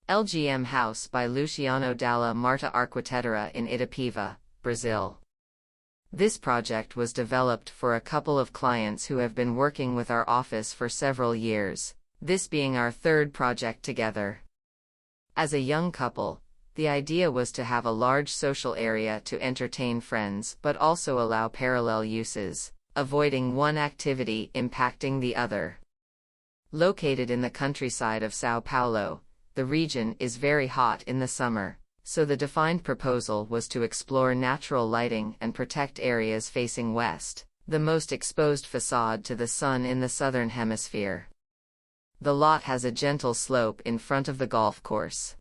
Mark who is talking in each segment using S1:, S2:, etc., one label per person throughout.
S1: LGM House by Luciano Dalla Marta Arquitetura in ITUPEVA, Brazil. This project was developed for a couple of clients who have been working with our office for several years, this being our third project together. As a young couple, the idea was to have a large social area to entertain friends but also allow parallel uses, avoiding one activity impacting the other. Located in the countryside of São Paulo, the region is very hot in the summer, so the defined proposal was to explore natural lighting and protect areas facing west, the most exposed facade to the sun in the southern hemisphere. The lot has a gentle slope in front of the golf course.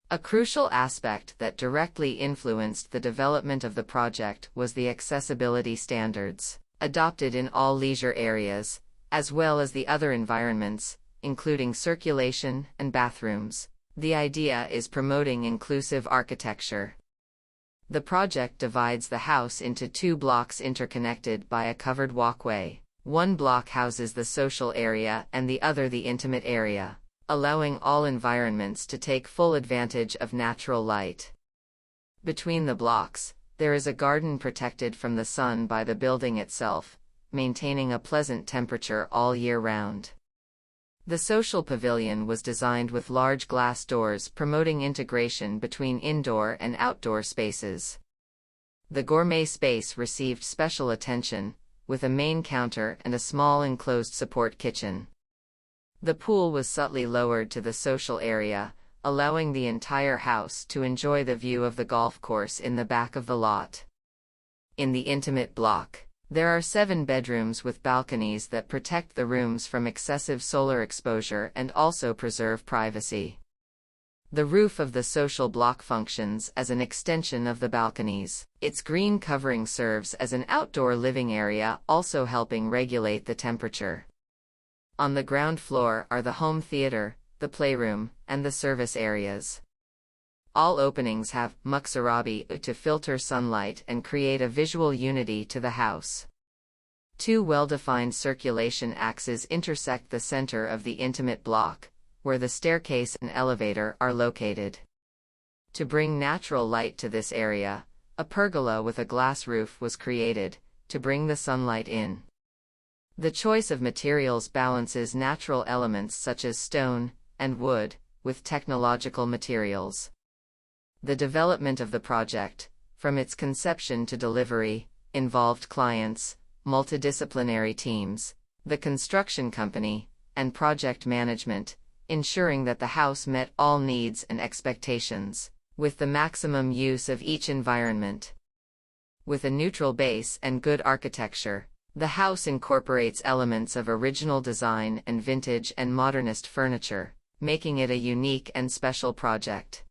S1: A crucial aspect that directly influenced the development of the project was the accessibility standards, adopted in all leisure areas, as well as the other environments, including circulation and bathrooms. The idea is promoting inclusive architecture. The project divides the house into two blocks interconnected by a covered walkway. One block houses the social area and the other the intimate area, allowing all environments to take full advantage of natural light. Between the blocks, there is a garden protected from the sun by the building itself, maintaining a pleasant temperature all year round. The social pavilion was designed with large glass doors promoting integration between indoor and outdoor spaces. The gourmet space received special attention, with a main counter and a small enclosed support kitchen. The pool was subtly lowered to the social area, allowing the entire house to enjoy the view of the golf course in the back of the lot. In the intimate block, there are 7 bedrooms with balconies that protect the rooms from excessive solar exposure and also preserve privacy. The roof of the social block functions as an extension of the balconies. Its green covering serves as an outdoor living area, also helping regulate the temperature. On the ground floor are the home theater, the playroom, and the service areas. All openings have muxarabi to filter sunlight and create a visual unity to the house. 2 well-defined circulation axes intersect the center of the intimate block, where the staircase and elevator are located. To bring natural light to this area, a pergola with a glass roof was created, to bring the sunlight in. The choice of materials balances natural elements such as stone and wood with technological materials. The development of the project, from its conception to delivery, involved clients, multidisciplinary teams, the construction company, and project management, ensuring that the house met all needs and expectations, with the maximum use of each environment. With a neutral base and good architecture, the house incorporates elements of original design and vintage and modernist furniture, making it a unique and special project.